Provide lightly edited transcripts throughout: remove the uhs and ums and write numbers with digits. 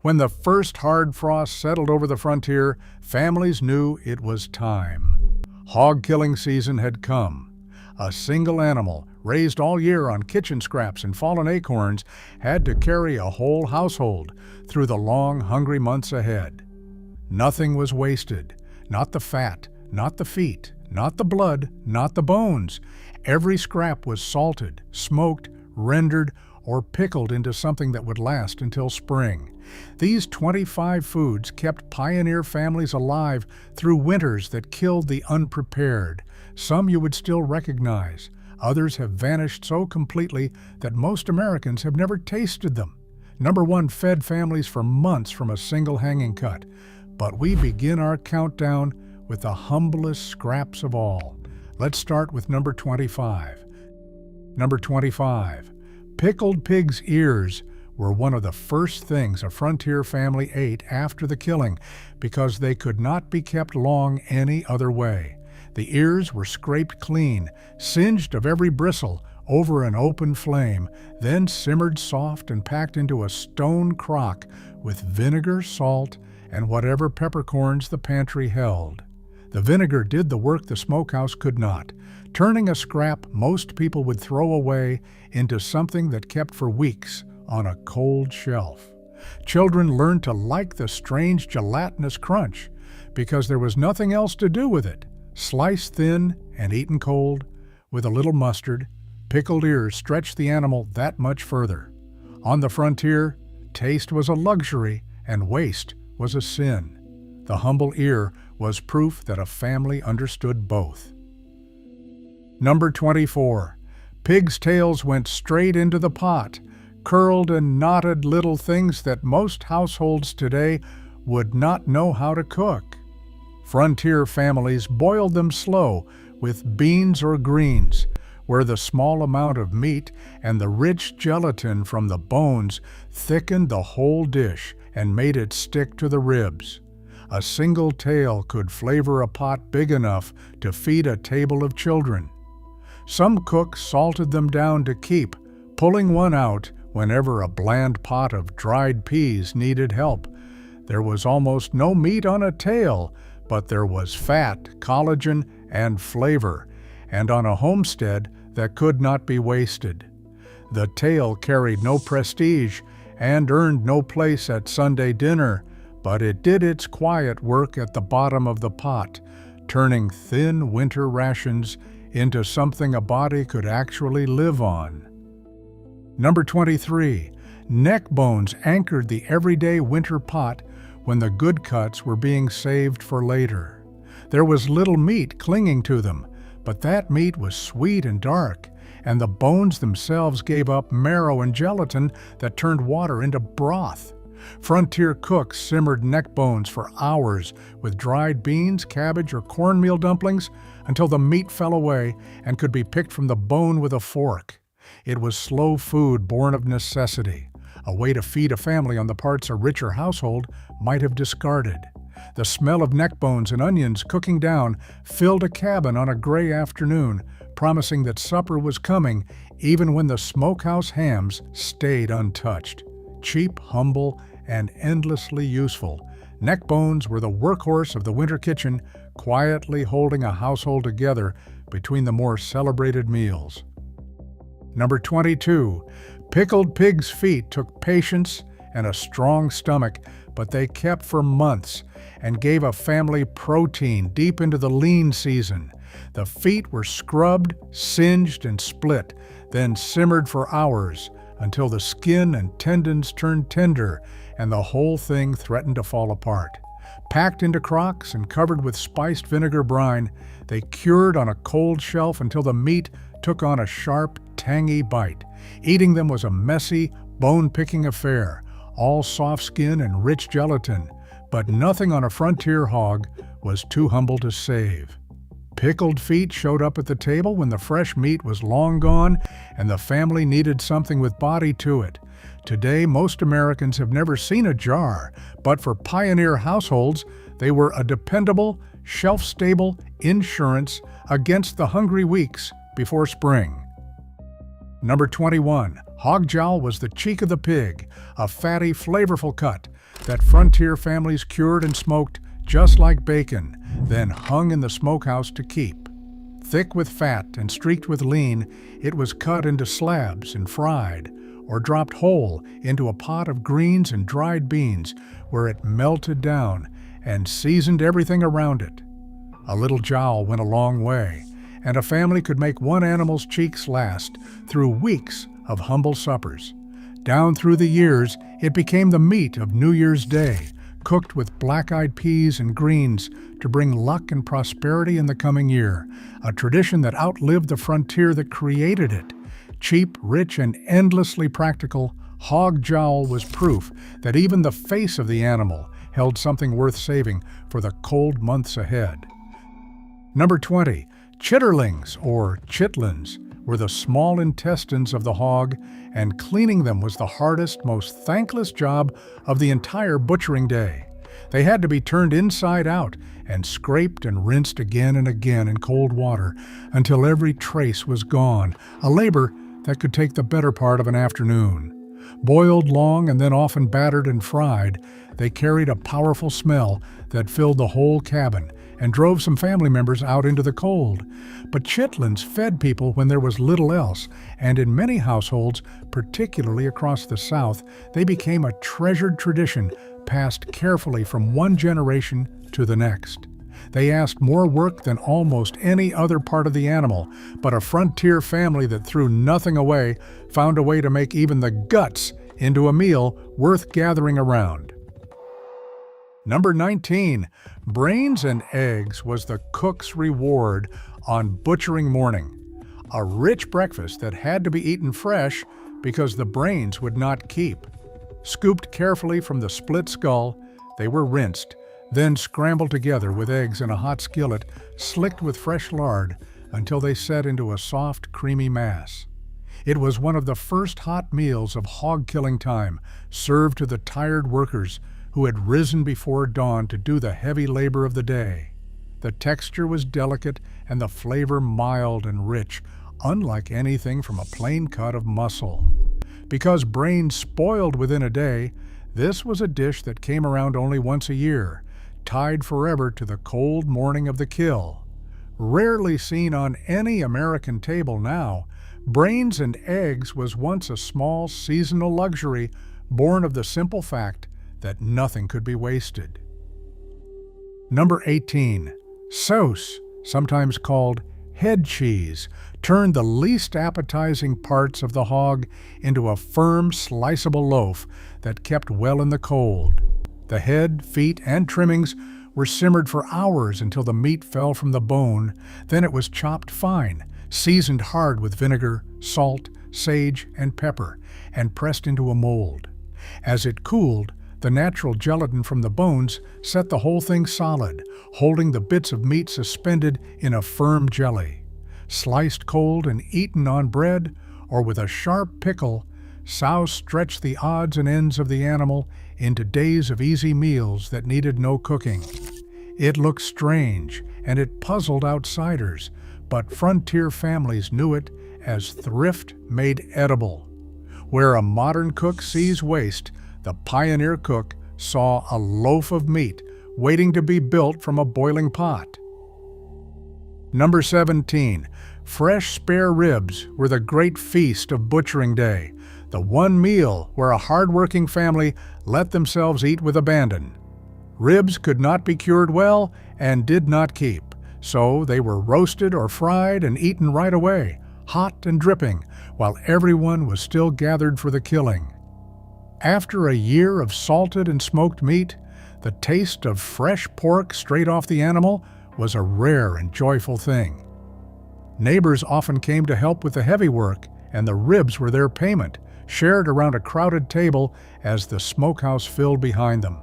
When the first hard frost settled over the frontier, families knew it was time. Hog killing season had come. A single animal, raised all year on kitchen scraps and fallen acorns, had to carry a whole household through the long, hungry months ahead. Nothing was wasted. Not the fat, not the feet, not the blood, not the bones. Every scrap was salted, smoked, rendered, or pickled into something that would last until spring. These 25 foods kept pioneer families alive through winters that killed the unprepared. Some you would still recognize. Others have vanished so completely that most Americans have never tasted them. Number one fed families for months from a single hanging cut. But we begin our countdown with the humblest scraps of all. Let's start with number 25. Number 25. Pickled pig's ears were one of the first things a frontier family ate after the killing because they could not be kept long any other way. The ears were scraped clean, singed of every bristle, over an open flame, then simmered soft and packed into a stone crock with vinegar, salt, and whatever peppercorns the pantry held. The vinegar did the work the smokehouse could not, turning a scrap most people would throw away into something that kept for weeks on a cold shelf. Children learned to like the strange gelatinous crunch because there was nothing else to do with it. Sliced thin and eaten cold, with a little mustard, pickled ears stretched the animal that much further. On the frontier, taste was a luxury and waste was a sin. The humble ear was proof that a family understood both. Number 24. Pig's tails went straight into the pot, curled and knotted little things that most households today would not know how to cook. Frontier families boiled them slow with beans or greens, where the small amount of meat and the rich gelatin from the bones thickened the whole dish and made it stick to the ribs. A single tail could flavor a pot big enough to feed a table of children. Some cooks salted them down to keep, pulling one out whenever a bland pot of dried peas needed help. There was almost no meat on a tail, but there was fat, collagen, and flavor, and on a homestead that could not be wasted. The tail carried no prestige and earned no place at Sunday dinner, but it did its quiet work at the bottom of the pot, turning thin winter rations into something a body could actually live on. Number 23. Neck bones anchored the everyday winter pot when the good cuts were being saved for later. There was little meat clinging to them, but that meat was sweet and dark, and the bones themselves gave up marrow and gelatin that turned water into broth. Frontier cooks simmered neck bones for hours with dried beans, cabbage, or cornmeal dumplings until the meat fell away and could be picked from the bone with a fork. It was slow food born of necessity, a way to feed a family on the parts a richer household might have discarded. The smell of neck bones and onions cooking down filled a cabin on a gray afternoon, promising that supper was coming even when the smokehouse hams stayed untouched. Cheap, humble, and endlessly useful, neck bones were the workhorse of the winter kitchen, quietly holding a household together between the more celebrated meals. Number 22. Pickled pig's feet took patience and a strong stomach, but they kept for months and gave a family protein deep into the lean season. The feet were scrubbed, singed, and split, then simmered for hours until the skin and tendons turned tender and the whole thing threatened to fall apart. Packed into crocks and covered with spiced vinegar brine, they cured on a cold shelf until the meat took on a sharp, tangy bite. Eating them was a messy, bone-picking affair, all soft skin and rich gelatin, but nothing on a frontier hog was too humble to save. Pickled feet showed up at the table when the fresh meat was long gone and the family needed something with body to it. Today, most Americans have never seen a jar, but for pioneer households, they were a dependable, shelf-stable insurance against the hungry weeks before spring. Number 21. Hog jowl was the cheek of the pig, a fatty, flavorful cut that frontier families cured and smoked just like bacon, then hung in the smokehouse to keep. Thick with fat and streaked with lean, it was cut into slabs and fried, or dropped whole into a pot of greens and dried beans where it melted down and seasoned everything around it. A little jowl went a long way, and a family could make one animal's cheeks last through weeks of humble suppers. Down through the years, it became the meat of New Year's Day, cooked with black-eyed peas and greens to bring luck and prosperity in the coming year, a tradition that outlived the frontier that created it. Cheap, rich, and endlessly practical, hog jowl was proof that even the face of the animal held something worth saving for the cold months ahead. Number 20. Chitterlings, or chitlins, were the small intestines of the hog, and cleaning them was the hardest, most thankless job of the entire butchering day. They had to be turned inside out and scraped and rinsed again and again in cold water until every trace was gone, a labor that could take the better part of an afternoon. Boiled long and then often battered and fried, they carried a powerful smell that filled the whole cabin and drove some family members out into the cold. But chitlins fed people when there was little else, and in many households, particularly across the South, they became a treasured tradition passed carefully from one generation to the next. They asked more work than almost any other part of the animal, but a frontier family that threw nothing away found a way to make even the guts into a meal worth gathering around. Number 19. Brains and eggs was the cook's reward on butchering morning. A rich breakfast that had to be eaten fresh because the brains would not keep. Scooped carefully from the split skull, they were rinsed, then scrambled together with eggs in a hot skillet, slicked with fresh lard until they set into a soft, creamy mass. It was one of the first hot meals of hog-killing time, served to the tired workers who had risen before dawn to do the heavy labor of the day. The texture was delicate and the flavor mild and rich, unlike anything from a plain cut of muscle. Because brains spoiled within a day, this was a dish that came around only once a year, tied forever to the cold morning of the kill. Rarely seen on any American table now, brains and eggs was once a small seasonal luxury born of the simple fact that nothing could be wasted. Number 18. Sauce, sometimes called head cheese, turned the least appetizing parts of the hog into a firm, sliceable loaf that kept well in the cold. The head, feet, and trimmings were simmered for hours until the meat fell from the bone. Then it was chopped fine, seasoned hard with vinegar, salt, sage, and pepper, and pressed into a mold. As it cooled, the natural gelatin from the bones set the whole thing solid, holding the bits of meat suspended in a firm jelly. Sliced cold and eaten on bread, or with a sharp pickle, souse stretched the odds and ends of the animal into days of easy meals that needed no cooking. It looked strange, and it puzzled outsiders, but frontier families knew it as thrift made edible. Where a modern cook sees waste, the pioneer cook saw a loaf of meat waiting to be built from a boiling pot. Number 17. Fresh spare ribs were the great feast of butchering day, the one meal where a hard-working family let themselves eat with abandon. Ribs could not be cured well and did not keep, so they were roasted or fried and eaten right away, hot and dripping, while everyone was still gathered for the killing. After a year of salted and smoked meat, the taste of fresh pork straight off the animal was a rare and joyful thing. Neighbors often came to help with the heavy work, and the ribs were their payment, shared around a crowded table as the smokehouse filled behind them.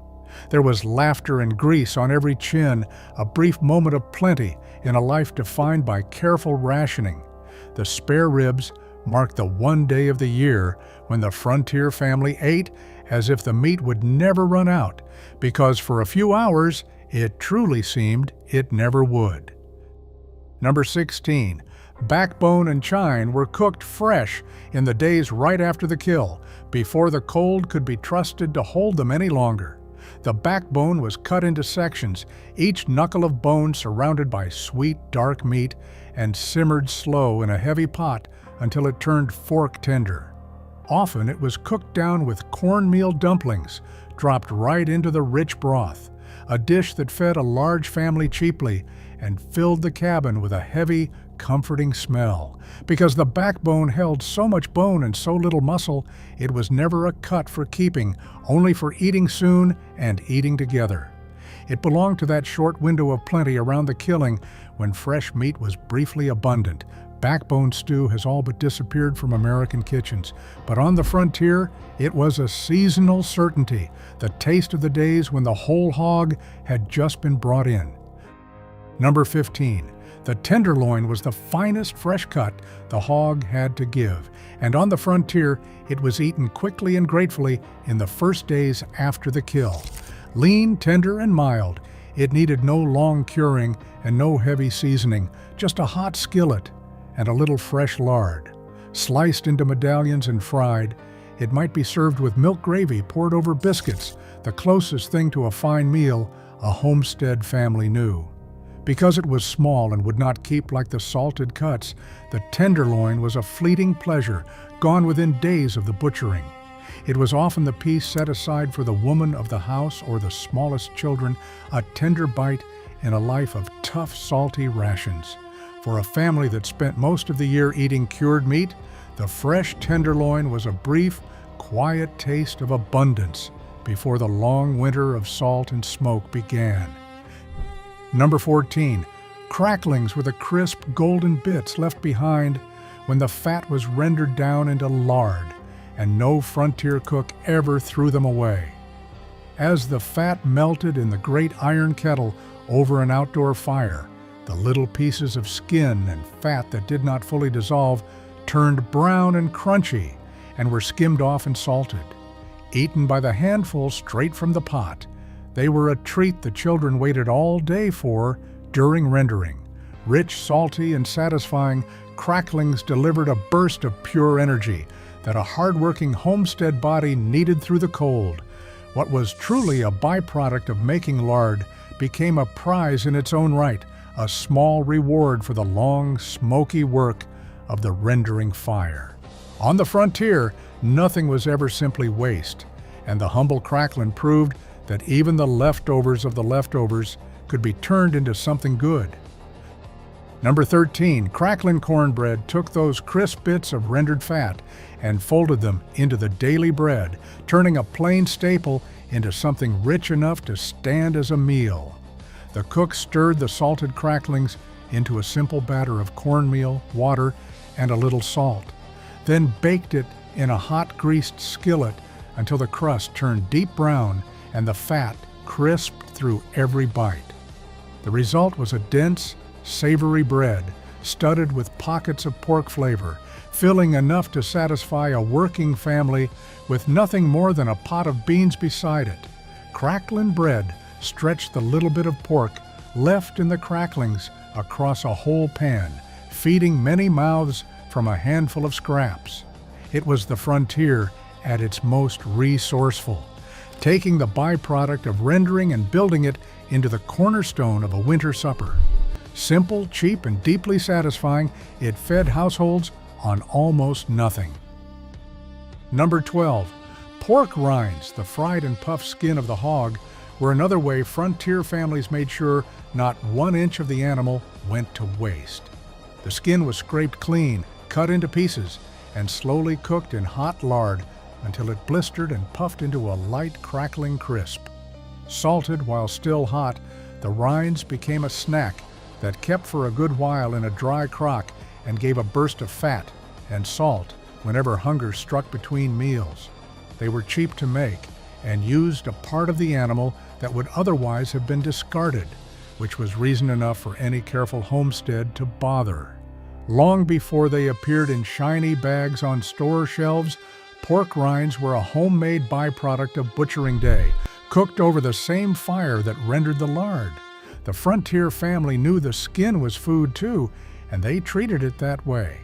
There was laughter and grease on every chin, a brief moment of plenty in a life defined by careful rationing. The spare ribs marked the one day of the year when the frontier family ate as if the meat would never run out, because for a few hours it truly seemed it never would. Number 16. Backbone and chine were cooked fresh in the days right after the kill, before the cold could be trusted to hold them any longer. The backbone was cut into sections, each knuckle of bone surrounded by sweet, dark meat, and simmered slow in a heavy pot until it turned fork tender. Often it was cooked down with cornmeal dumplings, dropped right into the rich broth, a dish that fed a large family cheaply and filled the cabin with a heavy, comforting smell. Because the backbone held so much bone and so little muscle, it was never a cut for keeping, only for eating soon and eating together. It belonged to that short window of plenty around the killing when fresh meat was briefly abundant. Backbone stew has all but disappeared from American kitchens, but on the frontier, it was a seasonal certainty, the taste of the days when the whole hog had just been brought in. Number 15. The tenderloin was the finest fresh cut the hog had to give, and on the frontier, it was eaten quickly and gratefully in the first days after the kill. Lean, tender, and mild, it needed no long curing and no heavy seasoning, just a hot skillet and a little fresh lard. Sliced into medallions and fried, it might be served with milk gravy poured over biscuits, the closest thing to a fine meal a homestead family knew. Because it was small and would not keep like the salted cuts, the tenderloin was a fleeting pleasure, gone within days of the butchering. It was often the piece set aside for the woman of the house or the smallest children, a tender bite in a life of tough, salty rations. For a family that spent most of the year eating cured meat, the fresh tenderloin was a brief, quiet taste of abundance before the long winter of salt and smoke began. Number 14. Cracklings were the crisp, golden bits left behind when the fat was rendered down into lard, and no frontier cook ever threw them away. As the fat melted in the great iron kettle over an outdoor fire, the little pieces of skin and fat that did not fully dissolve turned brown and crunchy and were skimmed off and salted. Eaten by the handful straight from the pot, they were a treat the children waited all day for during rendering. Rich, salty, and satisfying, cracklings delivered a burst of pure energy that a hard-working homestead body needed through the cold. What was truly a byproduct of making lard became a prize in its own right, a small reward for the long, smoky work of the rendering fire. On the frontier, nothing was ever simply waste, and the humble crackling proved that even the leftovers of the leftovers could be turned into something good. Number 13, crackling cornbread took those crisp bits of rendered fat and folded them into the daily bread, turning a plain staple into something rich enough to stand as a meal. The cook stirred the salted cracklings into a simple batter of cornmeal, water, and a little salt, then baked it in a hot greased skillet until the crust turned deep brown and the fat crisped through every bite. The result was a dense, savory bread, studded with pockets of pork flavor, filling enough to satisfy a working family with nothing more than a pot of beans beside it. Crackling bread stretched the little bit of pork left in the cracklings across a whole pan, feeding many mouths from a handful of scraps. It was the frontier at its most resourceful, taking the byproduct of rendering and building it into the cornerstone of a winter supper. Simple, cheap, and deeply satisfying, it fed households on almost nothing. Number 12. Pork rinds, the fried and puffed skin of the hog, were another way frontier families made sure not 1 inch of the animal went to waste. The skin was scraped clean, cut into pieces, and slowly cooked in hot lard until it blistered and puffed into a light, crackling crisp. Salted while still hot, the rinds became a snack that kept for a good while in a dry crock and gave a burst of fat and salt whenever hunger struck between meals. They were cheap to make and used a part of the animal that would otherwise have been discarded, which was reason enough for any careful homestead to bother. Long before they appeared in shiny bags on store shelves, pork rinds were a homemade byproduct of butchering day, cooked over the same fire that rendered the lard. The frontier family knew the skin was food too, and they treated it that way.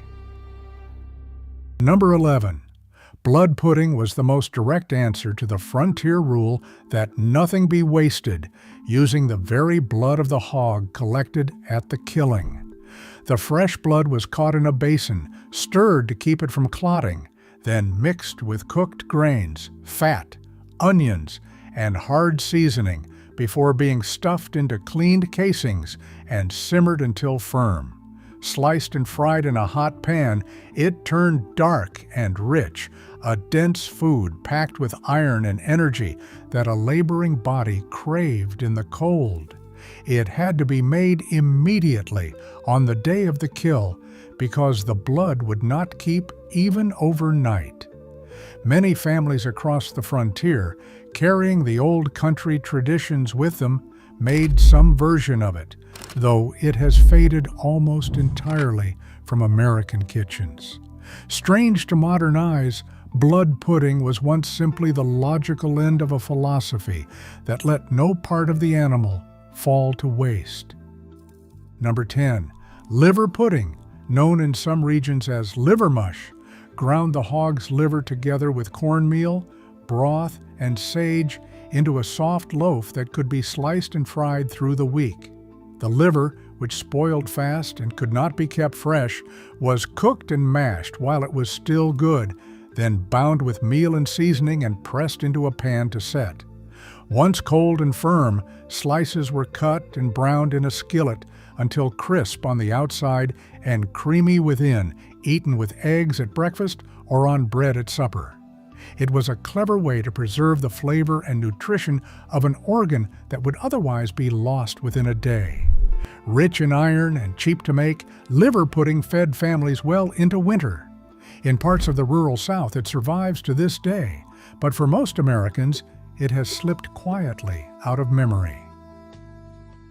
Number 11. Blood pudding was the most direct answer to the frontier rule that nothing be wasted, using the very blood of the hog collected at the killing. The fresh blood was caught in a basin, stirred to keep it from clotting, then mixed with cooked grains, fat, onions, and hard seasoning before being stuffed into cleaned casings and simmered until firm. Sliced and fried in a hot pan, it turned dark and rich, a dense food packed with iron and energy that a laboring body craved in the cold. It had to be made immediately on the day of the kill because the blood would not keep even overnight. Many families across the frontier, carrying the old country traditions with them, made some version of it, though it has faded almost entirely from American kitchens. Strange to modern eyes, blood pudding was once simply the logical end of a philosophy that let no part of the animal fall to waste. Number 10. Liver pudding, known in some regions as liver mush, ground the hog's liver together with cornmeal, broth, and sage into a soft loaf that could be sliced and fried through the week. The liver, which spoiled fast and could not be kept fresh, was cooked and mashed while it was still good, then bound with meal and seasoning and pressed into a pan to set. Once cold and firm, slices were cut and browned in a skillet until crisp on the outside and creamy within, eaten with eggs at breakfast or on bread at supper. It was a clever way to preserve the flavor and nutrition of an organ that would otherwise be lost within a day. Rich in iron and cheap to make, liver pudding fed families well into winter. In parts of the rural South, it survives to this day, but for most Americans, it has slipped quietly out of memory.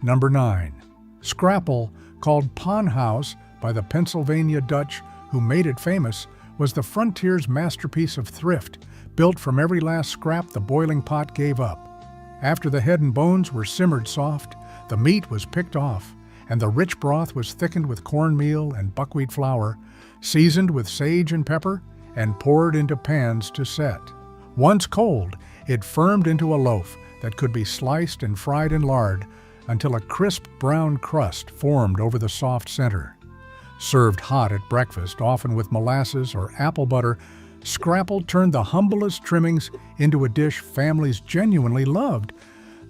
Number 9. Scrapple, called pawn house by the Pennsylvania Dutch who made it famous, was the frontier's masterpiece of thrift, built from every last scrap the boiling pot gave up. After the head and bones were simmered soft, the meat was picked off, and the rich broth was thickened with cornmeal and buckwheat flour, seasoned with sage and pepper, and poured into pans to set. Once cold, it firmed into a loaf that could be sliced and fried in lard until a crisp brown crust formed over the soft center. Served hot at breakfast, often with molasses or apple butter, scrapple turned the humblest trimmings into a dish families genuinely loved.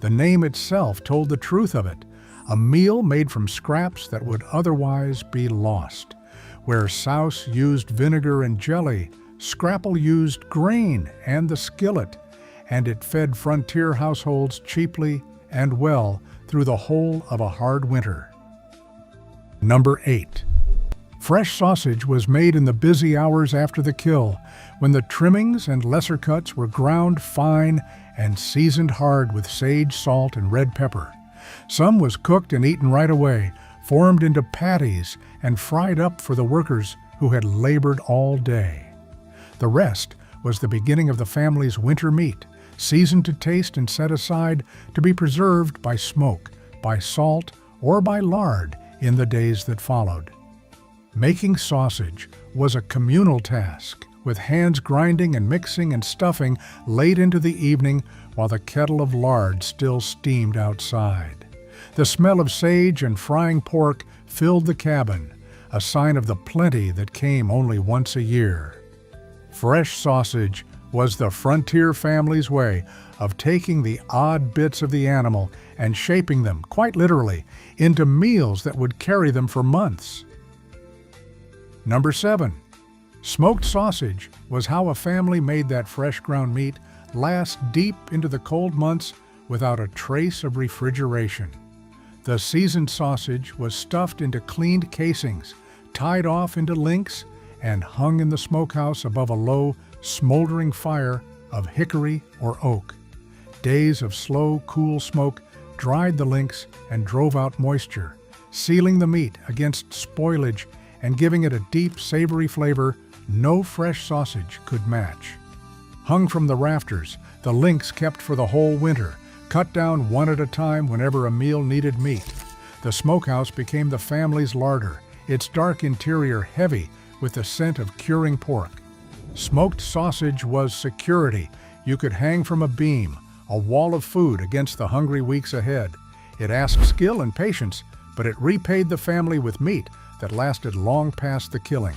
The name itself told the truth of it, a meal made from scraps that would otherwise be lost. Where souse used vinegar and jelly, scrapple used grain and the skillet, and it fed frontier households cheaply and well through the whole of a hard winter. Number 8. Fresh sausage was made in the busy hours after the kill, when the trimmings and lesser cuts were ground fine and seasoned hard with sage, salt, and red pepper. Some was cooked and eaten right away, formed into patties and fried up for the workers who had labored all day. The rest was the beginning of the family's winter meat, seasoned to taste and set aside to be preserved by smoke, by salt, or by lard in the days that followed. Making sausage was a communal task, with hands grinding and mixing and stuffing late into the evening while the kettle of lard still steamed outside. The smell of sage and frying pork filled the cabin, a sign of the plenty that came only once a year. Fresh sausage was the frontier family's way of taking the odd bits of the animal and shaping them, quite literally, into meals that would carry them for months. Number 7. Smoked sausage was how a family made that fresh ground meat last deep into the cold months without a trace of refrigeration. The seasoned sausage was stuffed into cleaned casings, tied off into links, and hung in the smokehouse above a low, smoldering fire of hickory or oak. Days of slow, cool smoke dried the links and drove out moisture, sealing the meat against spoilage and giving it a deep, savory flavor no fresh sausage could match. Hung from the rafters, the links kept for the whole winter, cut down one at a time whenever a meal needed meat. The smokehouse became the family's larder, its dark interior heavy with the scent of curing pork. Smoked sausage was security. You could hang from a beam, a wall of food against the hungry weeks ahead. It asked skill and patience, but it repaid the family with meat that lasted long past the killing.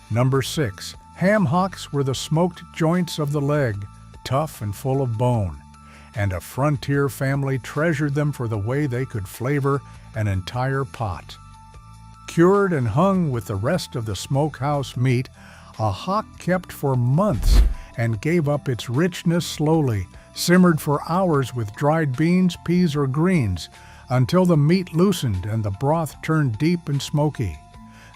Number 6. Ham hocks were the smoked joints of the leg, tough and full of bone, and a frontier family treasured them for the way they could flavor an entire pot. Cured and hung with the rest of the smokehouse meat, a hock kept for months and gave up its richness slowly, simmered for hours with dried beans, peas, or greens, until the meat loosened and the broth turned deep and smoky.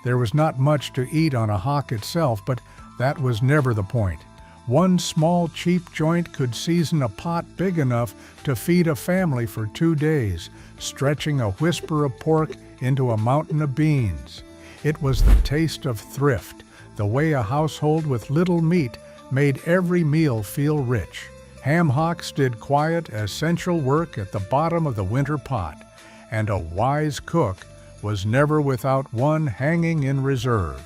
There was not much to eat on a hock itself, but that was never the point. One small, cheap joint could season a pot big enough to feed a family for 2 days, stretching a whisper of pork into a mountain of beans. It was the taste of thrift, the way a household with little meat made every meal feel rich. Ham hocks did quiet, essential work at the bottom of the winter pot, and a wise cook was never without one hanging in reserve.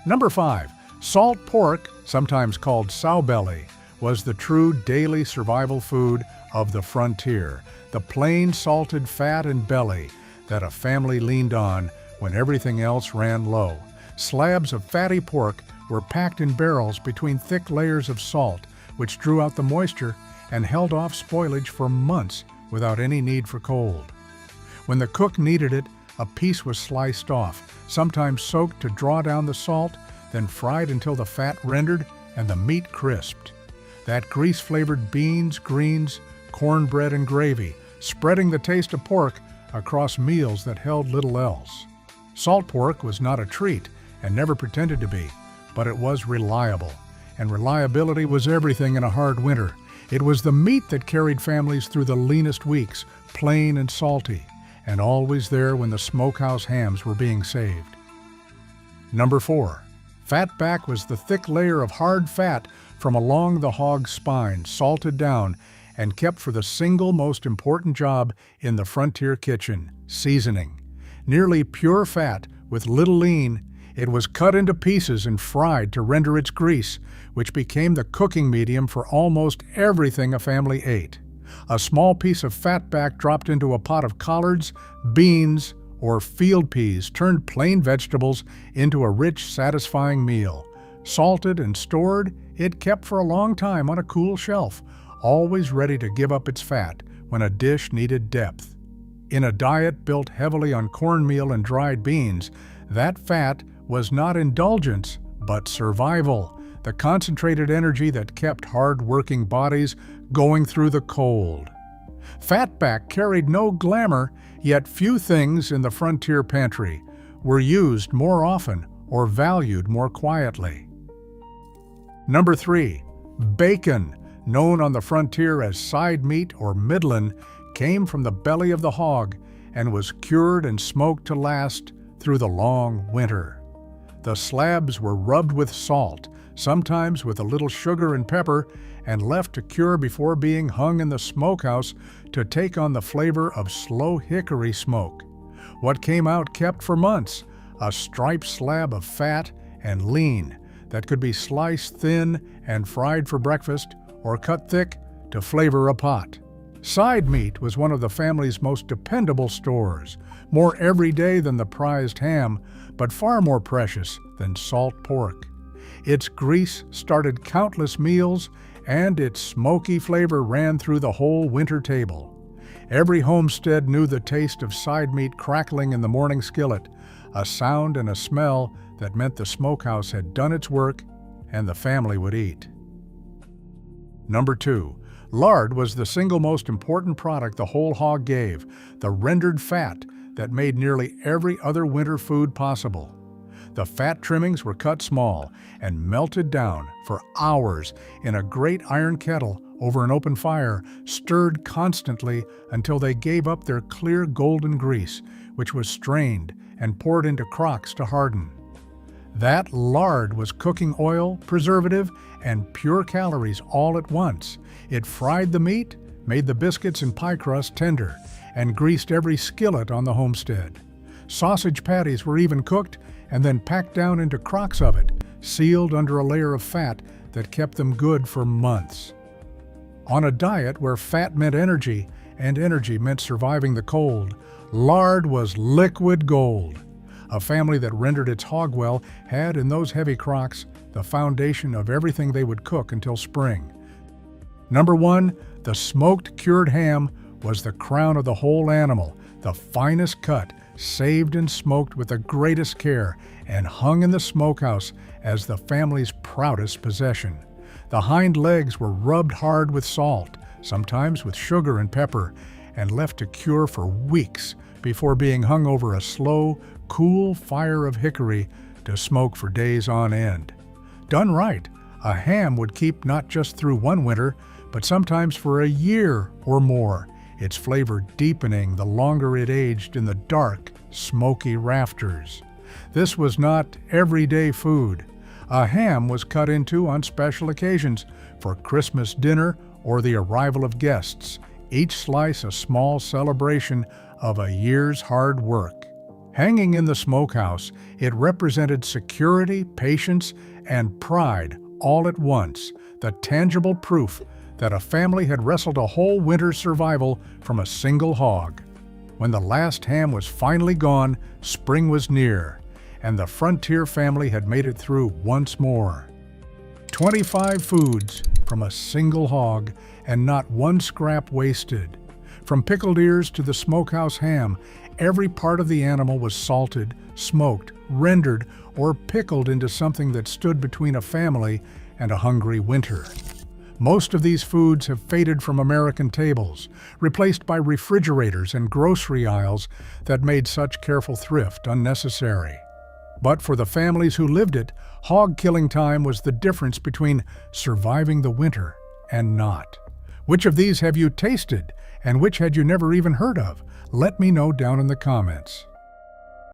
Number 5. Salt pork, sometimes called sowbelly, was the true daily survival food of the frontier, the plain salted fat and belly that a family leaned on when everything else ran low. Slabs of fatty pork were packed in barrels between thick layers of salt, which drew out the moisture and held off spoilage for months without any need for cold. When the cook needed it, a piece was sliced off, sometimes soaked to draw down the salt, then fried until the fat rendered and the meat crisped. That grease-flavored beans, greens, cornbread, and gravy, spreading the taste of pork across meals that held little else. Salt pork was not a treat and never pretended to be, but it was reliable. And reliability was everything in a hard winter. It was the meat that carried families through the leanest weeks, plain and salty, and always there when the smokehouse hams were being saved. Number 4. Fatback was the thick layer of hard fat from along the hog's spine, salted down and kept for the single most important job in the frontier kitchen, seasoning. Nearly pure fat with little lean, it was cut into pieces and fried to render its grease, which became the cooking medium for almost everything a family ate. A small piece of fatback dropped into a pot of collards, beans, or field peas turned plain vegetables into a rich, satisfying meal. Salted and stored, it kept for a long time on a cool shelf, always ready to give up its fat when a dish needed depth. In a diet built heavily on cornmeal and dried beans, that fat was not indulgence, but survival, the concentrated energy that kept hard-working bodies going through the cold. Fatback carried no glamour, yet few things in the frontier pantry were used more often or valued more quietly. Number 3. Bacon, known on the frontier as side meat or middlin, came from the belly of the hog and was cured and smoked to last through the long winter. The slabs were rubbed with salt, sometimes with a little sugar and pepper, and left to cure before being hung in the smokehouse to take on the flavor of slow hickory smoke. What came out kept for months, a striped slab of fat and lean that could be sliced thin and fried for breakfast or cut thick to flavor a pot. Side meat was one of the family's most dependable stores, more everyday than the prized ham, but far more precious than salt pork. Its grease started countless meals, and its smoky flavor ran through the whole winter table. Every homestead knew the taste of side meat crackling in the morning skillet, a sound and a smell that meant the smokehouse had done its work and the family would eat. Number 2. Lard was the single most important product the whole hog gave, the rendered fat that made nearly every other winter food possible. The fat trimmings were cut small and melted down for hours in a great iron kettle over an open fire, stirred constantly until they gave up their clear golden grease, which was strained and poured into crocks to harden. That lard was cooking oil, preservative, and pure calories all at once. It fried the meat, made the biscuits and pie crust tender, and greased every skillet on the homestead. Sausage patties were even cooked and then packed down into crocks of it, sealed under a layer of fat that kept them good for months. On a diet where fat meant energy and energy meant surviving the cold, lard was liquid gold. A family that rendered its hog well had, in those heavy crocks, the foundation of everything they would cook until spring. Number 1, the smoked cured ham was the crown of the whole animal, the finest cut, saved and smoked with the greatest care, and hung in the smokehouse as the family's proudest possession. The hind legs were rubbed hard with salt, sometimes with sugar and pepper, and left to cure for weeks before being hung over a slow, cool fire of hickory to smoke for days on end. Done right, a ham would keep not just through one winter, but sometimes for a year or more, its flavor deepening the longer it aged in the dark, smoky rafters. This was not everyday food. A ham was cut into on special occasions, for Christmas dinner or the arrival of guests, each slice a small celebration of a year's hard work. Hanging in the smokehouse, it represented security, patience, and pride all at once, the tangible proof that a family had wrestled a whole winter's survival from a single hog. When the last ham was finally gone, spring was near, and the frontier family had made it through once more. 25 foods from a single hog, and not one scrap wasted. From pickled ears to the smokehouse ham, every part of the animal was salted, smoked, rendered, or pickled into something that stood between a family and a hungry winter. Most of these foods have faded from American tables, replaced by refrigerators and grocery aisles that made such careful thrift unnecessary. But for the families who lived it, hog killing time was the difference between surviving the winter and not. Which of these have you tasted, and which had you never even heard of? Let me know down in the comments.